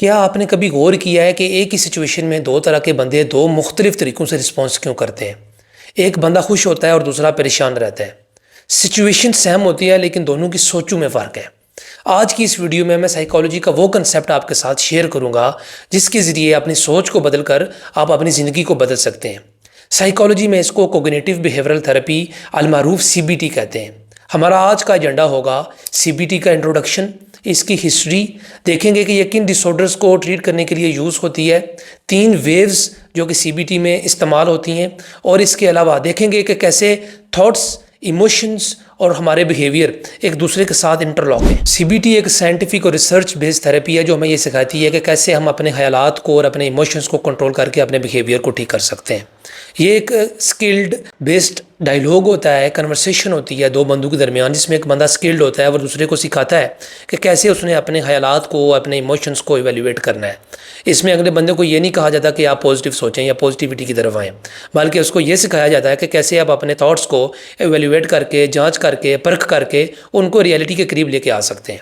क्या आपने कभी गौर किया है कि एक ही सिचुएशन में दो तरह के बंदे दो मुख्तलिफ तरीक़ों से रिस्पॉन्स क्यों करते हैं। एक बंदा खुश होता है और दूसरा परेशान रहता है। सिचुएशन सेम होती है लेकिन दोनों की सोचों में फ़र्क है। आज की इस वीडियो में मैं साइकोलॉजी का वो कंसेप्ट आपके साथ शेयर करूंगा जिसके ज़रिए अपनी सोच को बदल कर आप अपनी ज़िंदगी को बदल सकते हैं। साइकोलॉजी में इसको कोग्निटिव बिहेवियरल थेरेपी अलमारूफ CBT कहते हैं। हमारा आज का एजेंडा होगा CBT का इंट्रोडक्शन, इसकी हिस्ट्री देखेंगे कि ये किन डिसऑर्डर्स को ट्रीट करने के लिए यूज़ होती है, 3 वेव्स जो कि CBT में इस्तेमाल होती हैं, और इसके अलावा देखेंगे कि कैसे थॉट्स, इमोशंस और हमारे बिहेवियर एक दूसरे के साथ इंटरलॉक है। CBT एक साइंटिफिक और रिसर्च बेस्ड थेरेपी है जो हमें ये सिखाती है कि कैसे हम अपने ख्यालात को और अपने इमोशंस को कंट्रोल करके अपने बिहेवियर को ठीक कर सकते हैं। ये एक स्किल्ड बेस्ड डायलॉग होता है, कन्वर्सेशन होती है दो बंदों के दरमियान, जिसमें एक बंदा स्किल्ड होता है और दूसरे को सिखाता है कि कैसे उसने अपने ख्यालात को, अपने इमोशंस को इवेल्युएट करना है। इसमें अगले बंदे को ये नहीं कहा जाता कि आप पॉजिटिव सोचें या पॉजिटिविटी की तरफ आएँ, बल्कि उसको ये सिखाया जाता है कि कैसे आप अपने थॉट्स को इवेल्युएट करके, जांच करके, परख करके उनको रियलिटी के करीब लेके आ सकते हैं।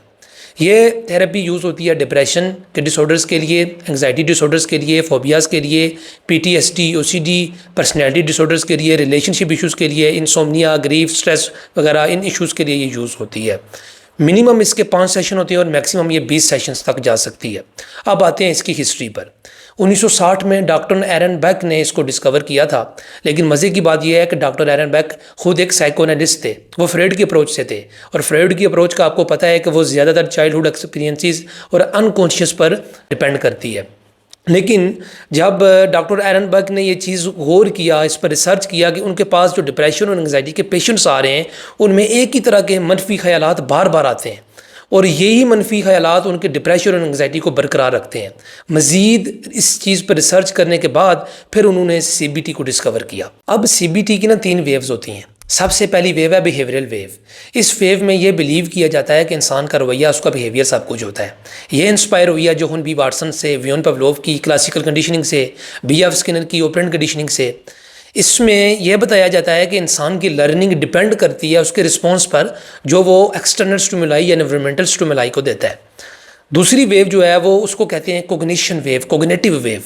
ये थेरेपी यूज़ होती है डिप्रेशन के डिसऑर्डर्स के लिए, एंग्जाइटी डिसऑर्डर्स के लिए, फोबियाज़ के लिए, PTSD, OCD, पर्सनैलिटी डिसऑर्डर्स के लिए, रिलेशनशिप इश्यूज़ के लिए, इंसोम्निया, ग्रीफ, स्ट्रेस वगैरह इन इश्यूज़ के लिए ये यूज़ होती है। मिनिमम इसके 5 सेशन होते हैं और मैक्सिमम ये 20 सेशंस तक जा सकती है। अब आते हैं इसकी हिस्ट्री पर। 1960 में डॉक्टर एरन बेक ने इसको डिस्कवर किया था, लेकिन मज़े की बात यह है कि डॉक्टर एरन बेक खुद एक साइकोएनालिस्ट थे। वो फ्रॉइड की अप्रोच से थे, और फ्रॉइड की अप्रोच का आपको पता है कि वो ज़्यादातर चाइल्डहुड एक्सपीरियंसेस और अनकॉन्शियस पर डिपेंड करती है। लेकिन जब डॉक्टर एरन बेक ने ये चीज़ गौर किया, इस पर रिसर्च किया कि उनके पास जो डिप्रेशन और एंग्जाइटी के पेशेंट्स आ रहे हैं उनमें एक ही तरह के मनफी ख्यालात बार बार आते हैं, और यही मनफी ख्यालात उनके डिप्रेशन और एंग्जाइटी को बरकरार रखते हैं। मज़ीद इस चीज़ पर रिसर्च करने के बाद फिर उन्होंने CBT को डिस्कवर किया। अब CBT की 3 वेव्स होती हैं। सबसे पहली वेव है बिहेवियरल वेव। इस वेव में ये बिलीव किया जाता है कि इंसान का रवैया, उसका बिहेवियर सब कुछ होता है। ये इंस्पायर हुई है जोहन B. वाटसन से, वियोन पवलोव की क्लासिकल कंडीशनिंग से, B.F. स्किनर की ऑपरेंट कंडीशनिंग से। इसमें यह बताया जाता है कि इंसान की लर्निंग डिपेंड करती है उसके रिस्पॉन्स पर जो वो एक्सटर्नल स्टिमुलाई या एनवायरमेंटल स्टिमुलाई को देता है। दूसरी वेव जो है वो उसको कहते हैं कोग्निशन वेव, कोग्निटिव वेव,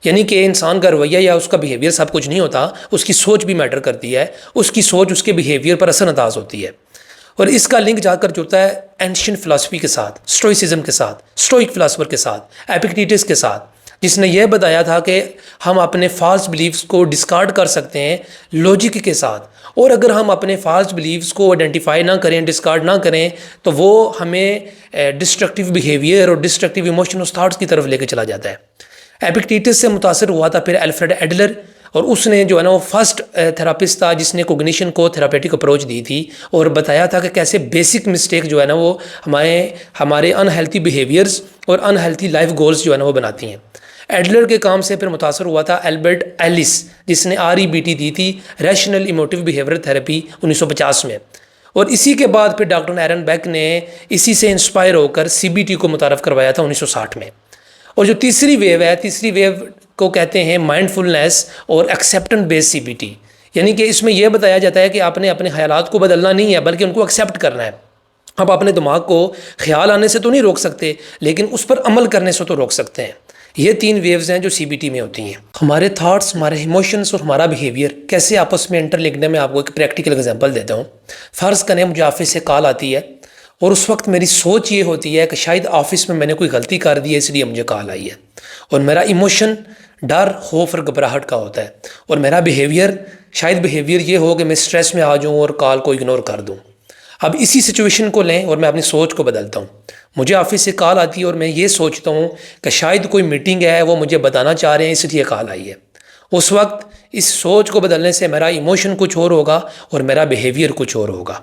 यानी कि इंसान का रवैया या उसका बिहेवियर सब कुछ नहीं होता, उसकी सोच भी मैटर करती है। उसकी सोच उसके बिहेवियर पर असरअंदाज होती है, और इसका लिंक जाकर जुड़ता है एंशिएंट फिलॉसफी के साथ, स्टोइसिज्म के साथ, स्टोइक फिलासफर के साथ, एपिक्टेटस के साथ, जिसने यह बताया था कि हम अपने फॉल्स बिलीव्स को डिस्कार्ड कर सकते हैं लॉजिक के साथ, और अगर हम अपने फॉल्स बिलीव्स को आइडेंटिफाई ना करें, डिस्कार्ड ना करें, तो वो हमें डिस्ट्रक्टिव बिहेवियर और डिस्ट्रक्टिव इमोशन और थाट्स की तरफ लेके चला जाता है। एपिक्टेटस से मुतासर हुआ था फिर एल्फ्रेड एडलर, और उसने जो है ना वो फर्स्ट थेरापिस्ट था जिसने कोग्निशन को थेरापेटिक अप्रोच दी थी और बताया था कि कैसे बेसिक मिस्टेक जो है ना वो हमारे अनहेल्थी बिहेवियर्स और अनहेल्थी लाइफ गोल्स जो है ना वो बनाती हैं। एडलर के काम से फिर मुतासर हुआ था एल्बर्ट एलिस, जिसने REBT दी थी, रैशनल इमोटिव बिहेवियर थेरेपी, 1950 में। और इसी के बाद फिर डॉक्टर एरन बेक ने इसी से इंस्पायर होकर CBT को मुतारफ़ करवाया था 1960 में। और जो तीसरी वेव है, तीसरी वेव को कहते हैं माइंडफुलनेस और एक्सेप्टेंस बेस्ड CBT, यानी कि इसमें यह बताया जाता है कि आपने अपने ख्यालात को बदलना नहीं है बल्कि उनको एक्सेप्ट करना है। आप अपने दिमाग को ख्याल आने से तो नहीं रोक सकते, लेकिन उस पर अमल करने से तो रोक सकते हैं। ये 3 वेव्स हैं जो CBT में होती हैं। हमारे थॉट्स, हमारे इमोशंस और हमारा बिहेवियर कैसे आपस में इंटरलिंक्ड है, मैं आपको एक प्रैक्टिकल एग्जांपल देता हूँ। फ़र्ज़ करें मुझे ऑफिस से कॉल आती है, और उस वक्त मेरी सोच ये होती है कि शायद ऑफिस में मैंने कोई गलती कर दी है इसलिए मुझे कॉल आई है, और मेरा इमोशन डर, खौफ और घबराहट का होता है, और मेरा बिहेवियर शायद बिहेवियर ये हो कि मैं स्ट्रेस में आ जाऊँ और कॉल को इग्नोर कर दूँ। अब इसी सिचुएशन को लें और मैं अपनी सोच को बदलता हूँ। मुझे ऑफिस से कॉल आती है और मैं ये सोचता हूँ कि शायद कोई मीटिंग है, वो मुझे बताना चाह रहे हैं इसलिए कॉल आई है। उस वक्त इस सोच को बदलने से मेरा इमोशन कुछ और होगा और मेरा बिहेवियर कुछ और होगा।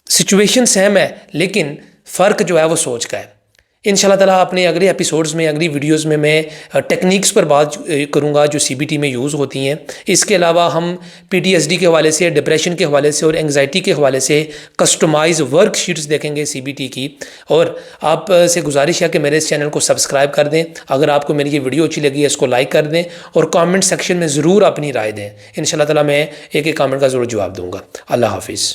सिचुएशन सेम है लेकिन फ़र्क जो है वो सोच का है। इंशाल्लाह ताला अपने अगले एपिसोड्स में, अगली वीडियोस में मैं टेक्निक्स पर बात करूंगा जो CBT में यूज़ होती हैं। इसके अलावा हम PTSD के हवाले से, डिप्रेशन के हवाले से और एंग्जाइटी के हवाले से कस्टमाइज वर्कशीट्स देखेंगे CBT की। और आप से गुजारिश है कि मेरे इस चैनल को सब्सक्राइब कर दें। अगर आपको मेरी ये वीडियो अच्छी लगी है इसको लाइक कर दें, और कॉमेंट सेक्शन में ज़रूर अपनी राय दें। इंशाल्लाह ताला मैं एक एक कॉमेंट का ज़रूर जवाब दूँगा। अल्लाह हाफिज़।